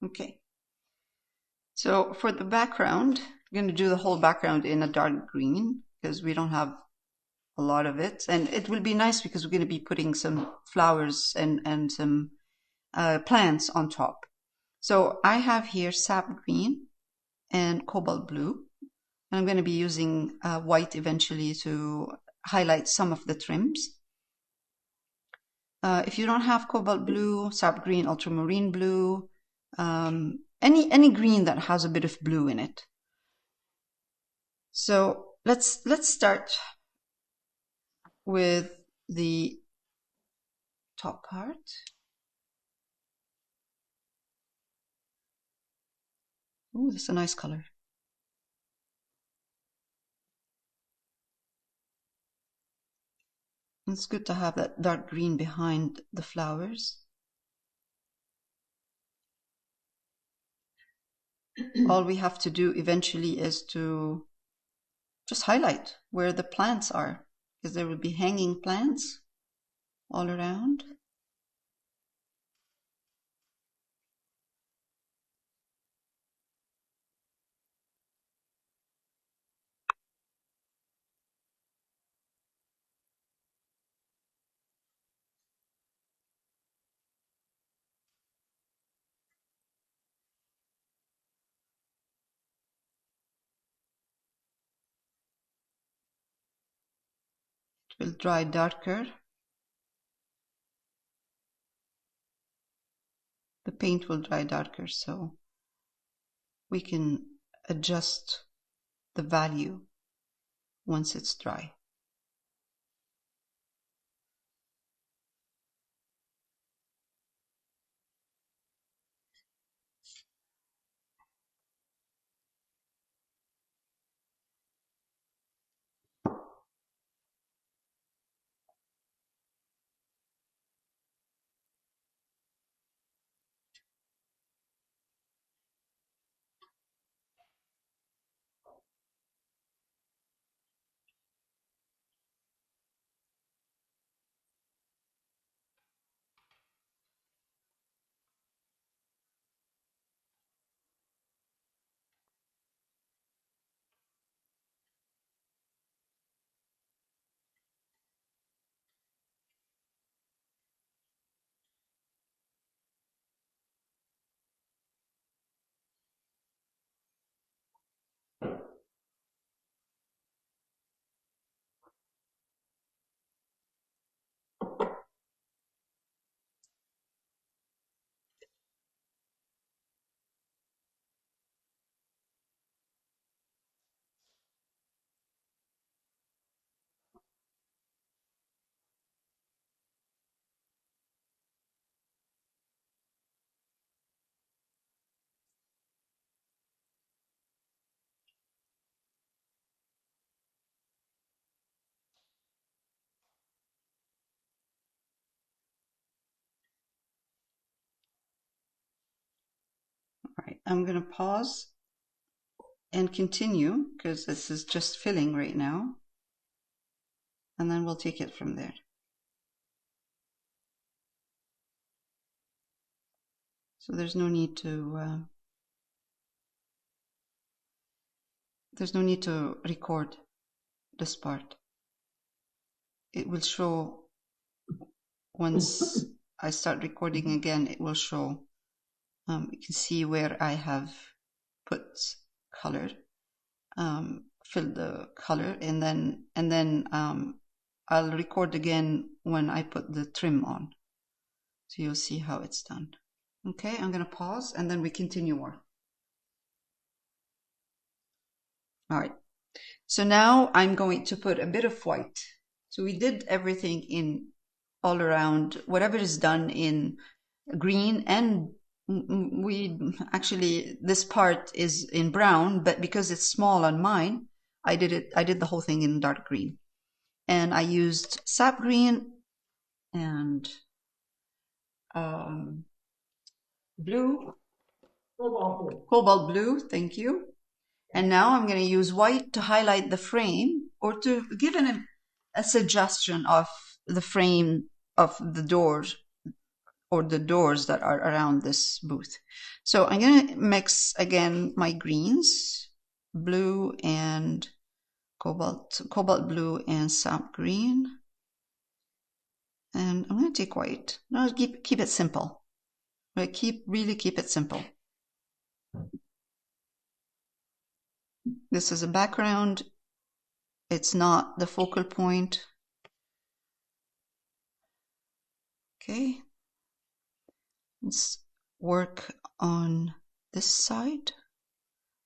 Okay. So for the background, I'm going to do the whole background in a dark green because we don't have a lot of it. And it will be nice because we're going to be putting some flowers and some plants on top. So I have here sap green and cobalt blue. And I'm going to be using white eventually to highlight some of the trims. If you don't have cobalt blue, sap green, ultramarine blue, any green that has a bit of blue in it. So let's start with the top part. Oh, that's a nice color. It's good to have that dark green behind the flowers. All we have to do eventually is to just highlight where the plants are, because there will be hanging plants all around. It will dry darker. The paint will dry darker, so we can adjust the value once it's dry. All right, I'm going to pause and continue because this is just filling right now, and then we'll take it from there. So there's no need to record this part. It will show once I start recording again. It will show. You can see where I have put color, filled the color, and then I'll record again when I put the trim on. So you'll see how it's done. Okay, I'm going to pause and then we continue more. All right, so now I'm going to put a bit of white. So we did everything in all around, whatever is done in green, and this part is in brown, but because it's small on mine, I did the whole thing in dark green. And I used sap green and blue, cobalt blue, thank you. And now I'm going to use white to highlight the frame, or to give a suggestion of the frame of the doors or the doors that are around this booth. So I'm going to mix again my greens, blue and cobalt blue and sap green. And I'm going to take white. No, keep it simple. Really keep it simple. This is a background. It's not the focal point. Okay. Let's work on this side.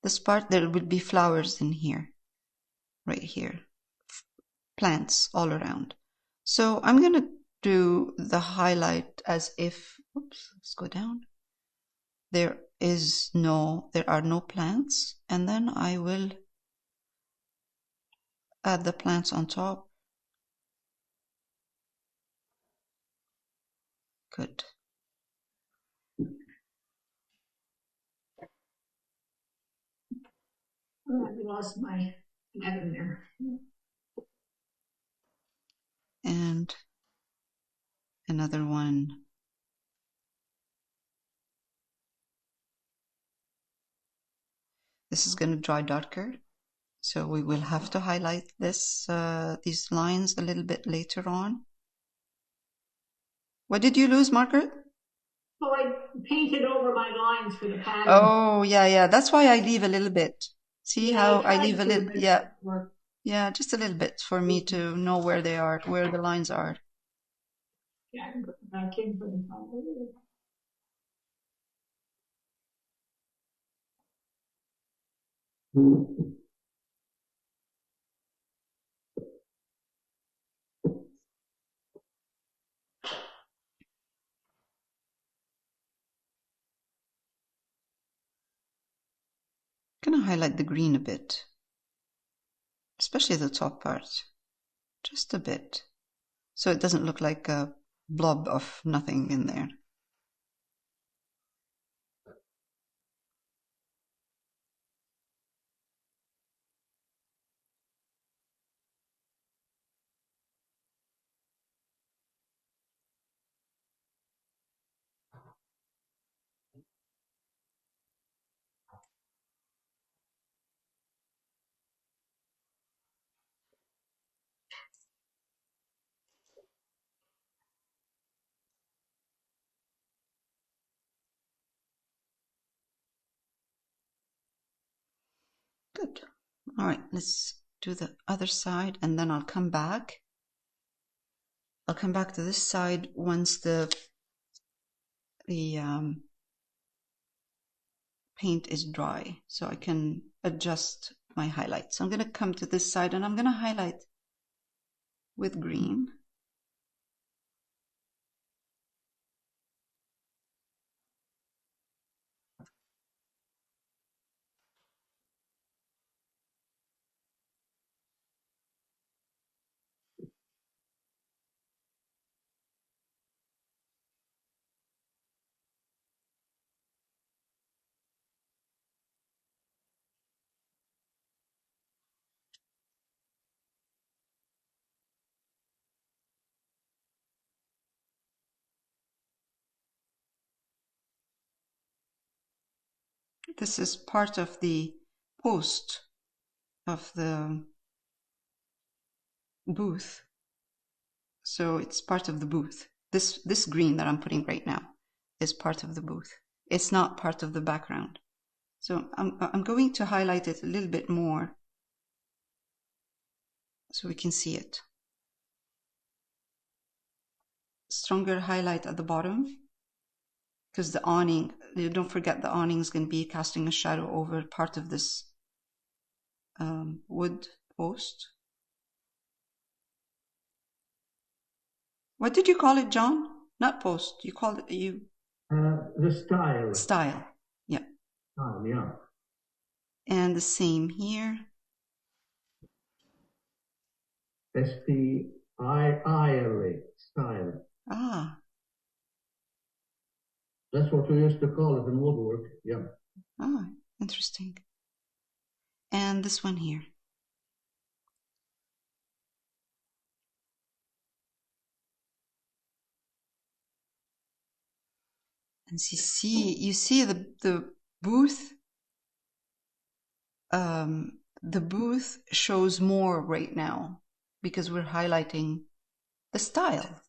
This part, there will be flowers in here, right here. Plants all around. So I'm going to do the highlight as if, oops, let's go down. There are no plants, and then I will add the plants on top. Good. Oh, I lost my net in there. And another one. This is going to dry darker, so we will have to highlight these lines a little bit later on. What did you lose, Margaret? Oh, I painted over my lines for the pattern. Oh, yeah. That's why I leave a little bit. See how I leave a little? Yeah. Yeah, just a little bit for me to know where they are, where the lines are. Yeah, I can put them back in for the top. I'm going to highlight the green a bit, especially the top part, just a bit, so it doesn't look like a blob of nothing in there. Good. All right, let's do the other side, and then I'll come back. I'll come back to this side once the paint is dry, so I can adjust my highlights. So I'm going to come to this side, and I'm going to highlight with green. This is part of the post of the booth. So it's part of the booth. This green that I'm putting right now is part of the booth. It's not part of the background. So I'm going to highlight it a little bit more so we can see it. Stronger highlight at the bottom, because the awning, don't forget the awning is going to be casting a shadow over part of this wood post. What did you call it, John? Not post. You called it The style. Style. Yeah. Style, yeah. And the same here. S-T-I-L-E, style. Ah. That's what we used to call it in woodwork, yeah. Ah, interesting. And this one here. And you see the booth. The booth shows more right now because we're highlighting the style.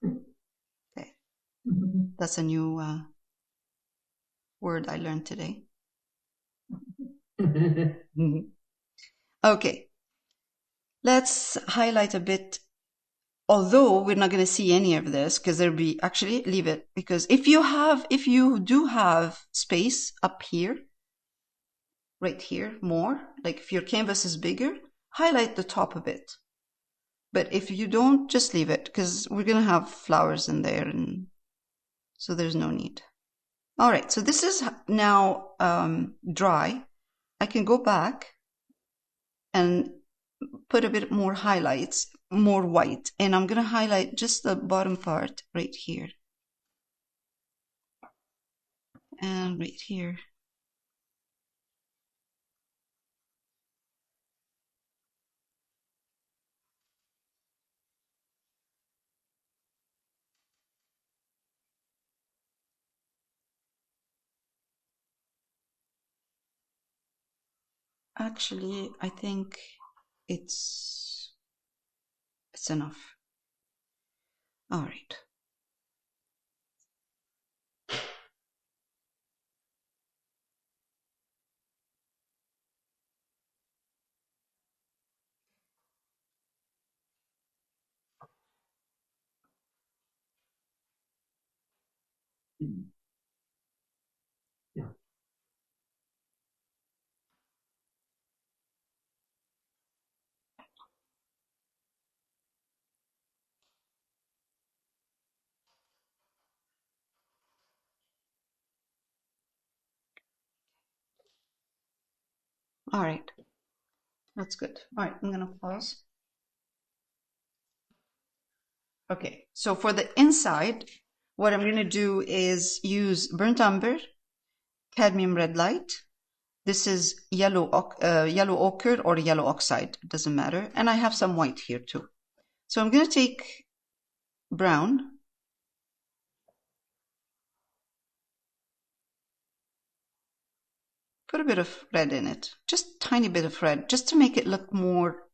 Okay, that's a new word I learned today. Okay, let's highlight a bit. Although we're not going to see any of this because there'll be, actually leave it, because if you do have space up here, right here, more, like if your canvas is bigger, highlight the top a bit. But if you don't, just leave it because we're going to have flowers in there, and so there's no need. All right, so this is now dry. I can go back and put a bit more highlights, more white, and I'm going to highlight just the bottom part right here. And right here. Actually, I think it's enough. All right. Yeah. All right. That's good. All right, I'm going to pause. Okay, so for the inside, what I'm going to do is use burnt umber, cadmium red light. This is yellow ochre or yellow oxide, it doesn't matter. And I have some white here too. So I'm going to take brown. Put a bit of red in it, just a tiny bit of red, just to make it look more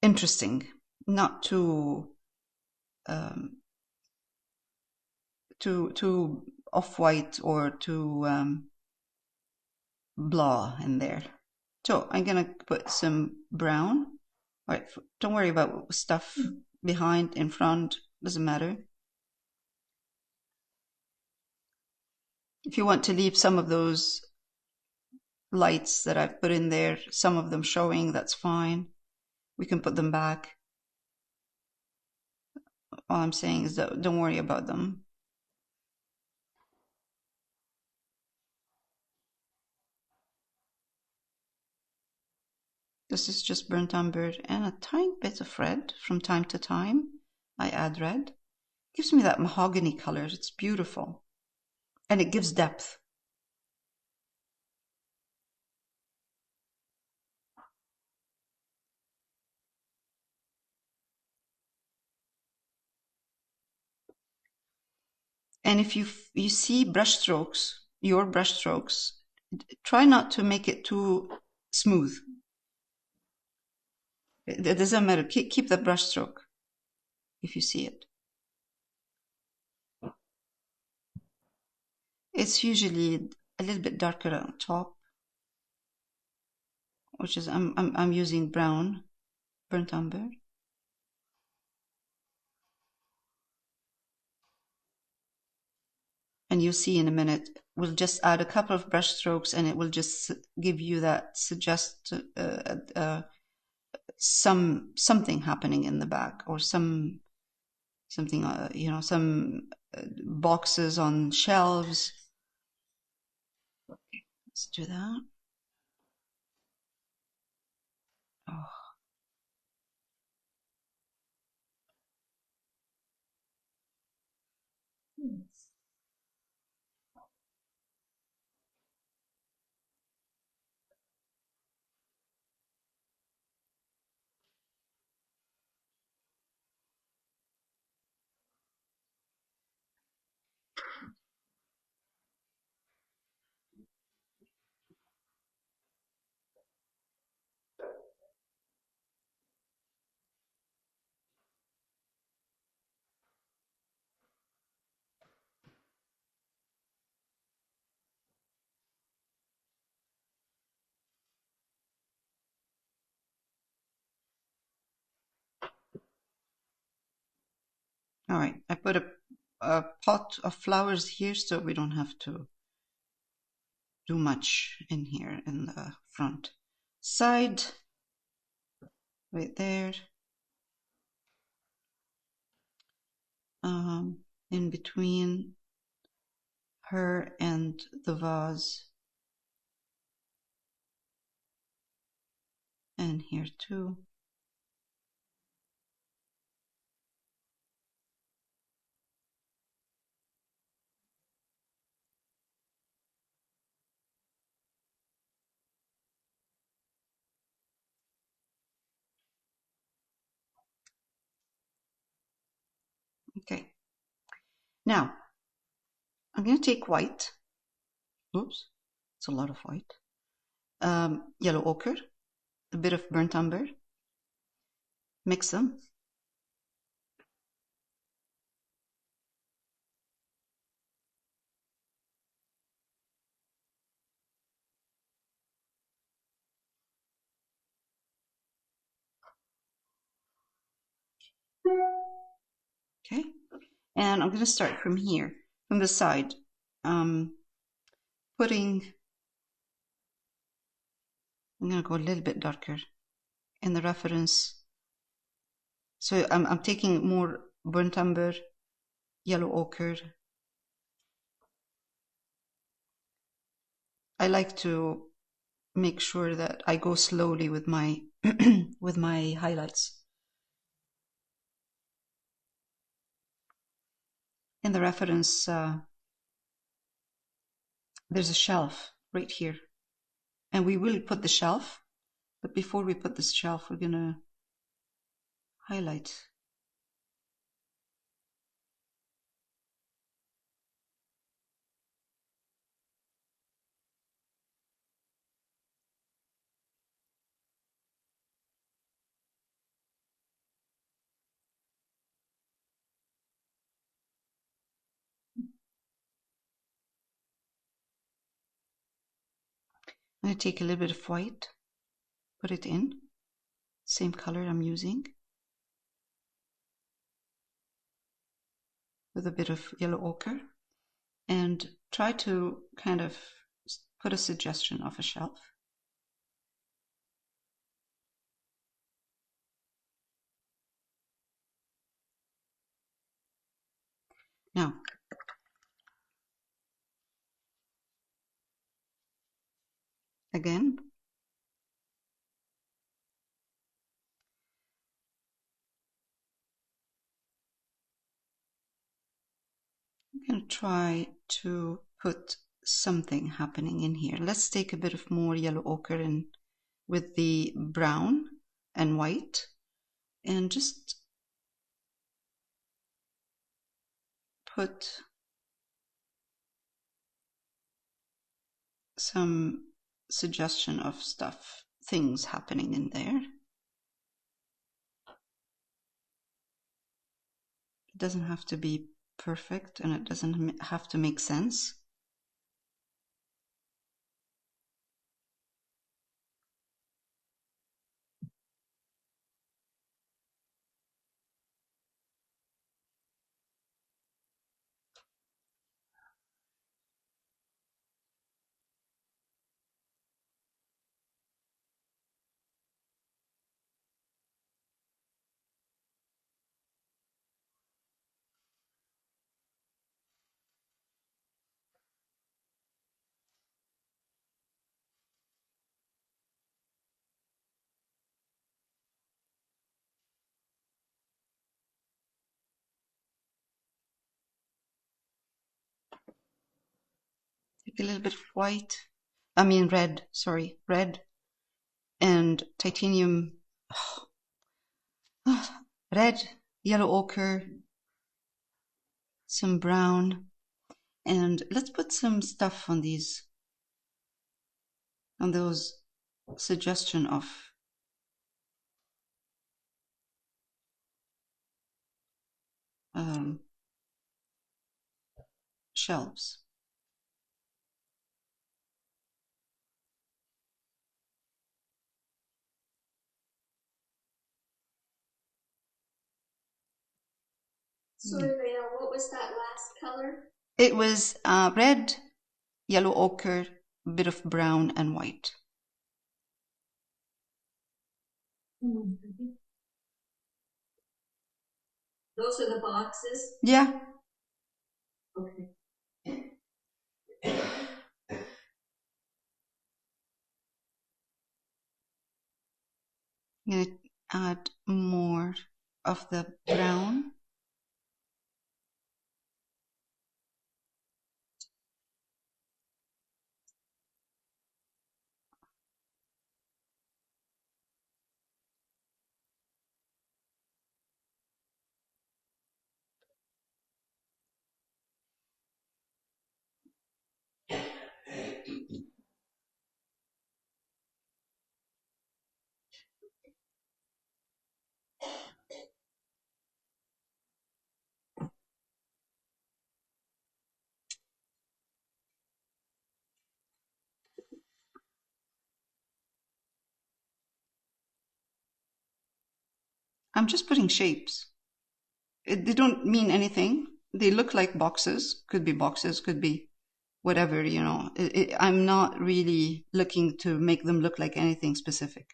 interesting, not too too off-white or too blah in there. So I'm gonna put some brown. All right, don't worry about stuff behind, in front, doesn't matter. If you want to leave some of those lights that I've put in there, some of them showing, that's fine. We can put them back. All I'm saying is that don't worry about them. This is just burnt umber and a tiny bit of red. From time to time, I add red. It gives me that mahogany color. It's beautiful. And it gives depth. And if you see brush strokes, your brush strokes, try not to make it too smooth. It doesn't matter. Keep the brush stroke if you see it. It's usually a little bit darker on top, which is I'm using brown, burnt umber. And you'll see in a minute, we'll just add a couple of brush strokes and it will just give you that something happening in the back, or something, some boxes on shelves. Let's do that. Oh. All right, I put a pot of flowers here so we don't have to do much in here in the front. Side, right there. In between her and the vase. And here too. Okay. Now, I'm going to take white. Oops, it's a lot of white. Yellow ochre, a bit of burnt umber. Mix them. Okay. And I'm going to start from here, from the side. Putting, I'm going to go a little bit darker in the reference. So I'm taking more burnt umber, yellow ochre. I like to make sure that I go slowly with my with my highlights. In the reference, there's a shelf right here, and we will put the shelf, but before we put this shelf, we're gonna highlight. I'm gonna take a little bit of white, put it in, same color I'm using, with a bit of yellow ochre, and try to kind of put a suggestion of a shelf. Now, again, I'm going to try to put something happening in here. Let's take a bit of more yellow ochre in with the brown and white, and just put some suggestion of stuff, things happening in there. It doesn't have to be perfect, and it doesn't have to make sense. Take a little bit of white, red, sorry, red, and titanium, red, yellow ochre, some brown, and let's put some stuff on these, on those suggestion of shelves. Sorry, Raina, what was that last color? It was red, yellow ochre, a bit of brown and white. Mm-hmm. Those are the boxes? Yeah. Okay. I'm going to add more of the brown. I'm just putting shapes. They don't mean anything. They look like boxes. Could be boxes, could be whatever, you know. I'm not really looking to make them look like anything specific.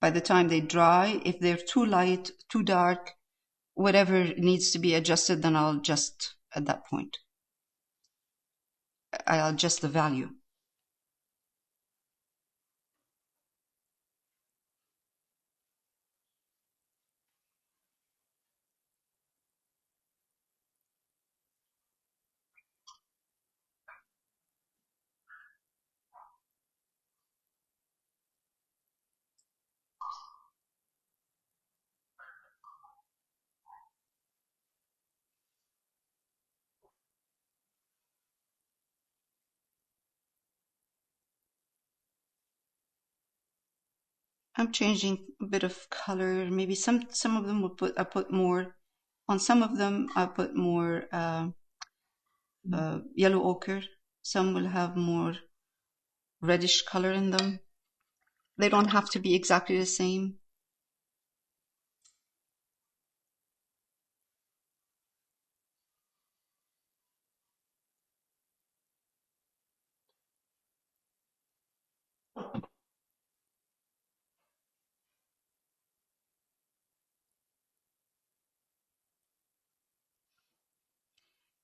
By the time they dry, if they're too light, too dark, whatever needs to be adjusted, then I'll adjust at that point. I'll adjust the value. I'm changing a bit of color. Maybe some of them I put more on. Some of them I put more yellow ochre. Some will have more reddish color in them. They don't have to be exactly the same.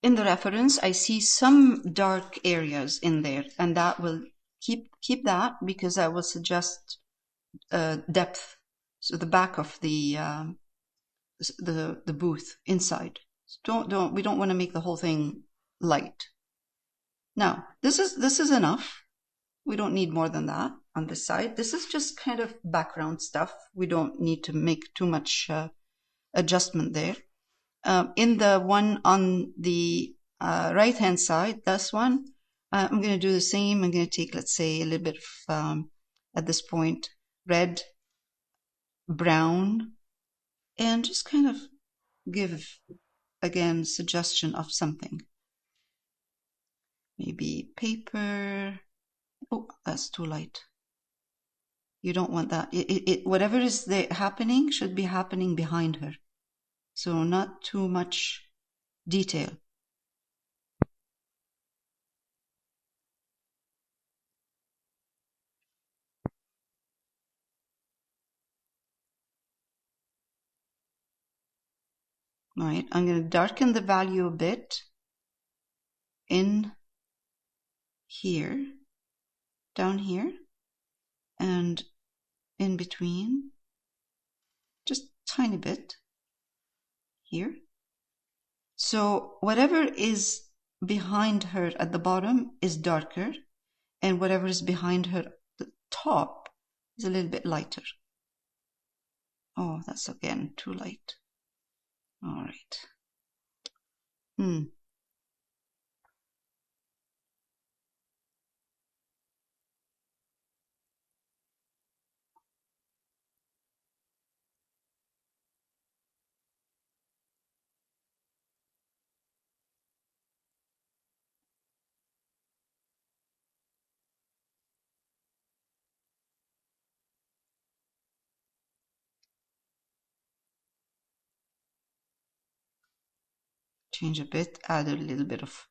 In the reference, I see some dark areas in there, and that will keep that, because I will suggest depth. So the back of the booth inside. We don't want to make the whole thing light. Now this is enough. We don't need more than that on this side. This is just kind of background stuff. We don't need to make too much adjustment there. In the one on the right hand side, this one, I'm going to do the same. I'm going to take, let's say, a little bit of, at this point, red, brown, and just kind of give, again, suggestion of something. Maybe paper. Oh, that's too light. You don't want that. Whatever is there happening should be happening behind her. So not too much detail. All right, I'm going to darken the value a bit in here, down here, and in between, just tiny bit here. So whatever is behind her at the bottom is darker, and whatever is behind her at the top is a little bit lighter. Oh, that's again too light. All right. change a bit, add a little bit of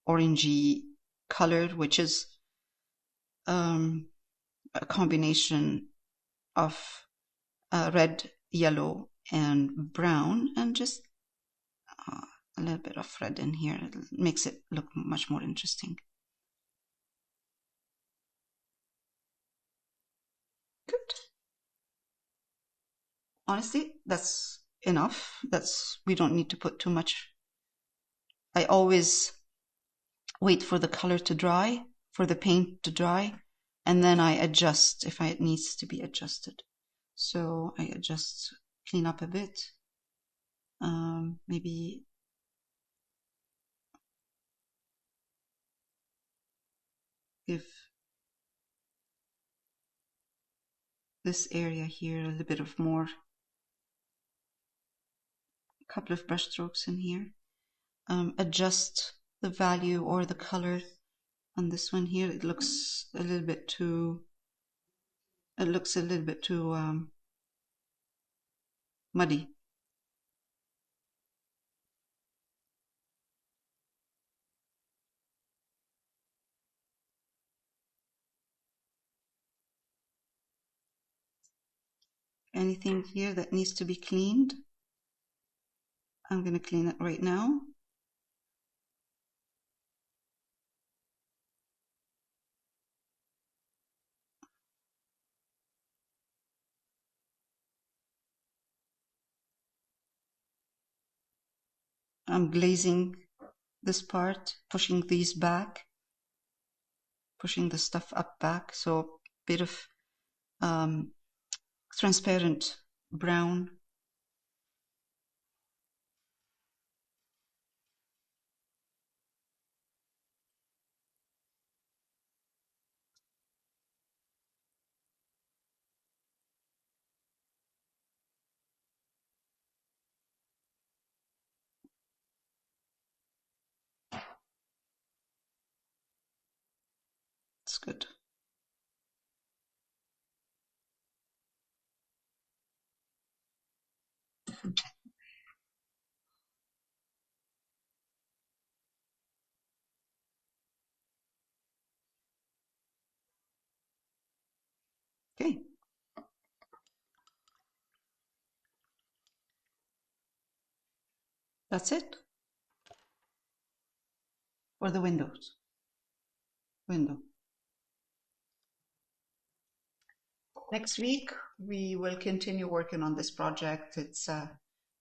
orangey color, which is a combination of red, yellow, and brown, and just a little bit of red in here. It makes it look much more interesting. Good. Honestly, that's enough. We don't need to put too much. I always wait for the color to dry, for the paint to dry, and then I adjust if it needs to be adjusted. So I adjust, clean up a bit, maybe give this area here a little bit of more, a couple of brush strokes in here. Adjust the value or the color on this one here. It looks a little bit too, muddy. Anything here that needs to be cleaned, I'm going to clean it right now. I'm glazing this part, pushing these back, pushing the stuff up back, so a bit of transparent brown. It's good. Okay. That's it for the window. Next week, we will continue working on this project. It's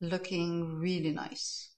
looking really nice.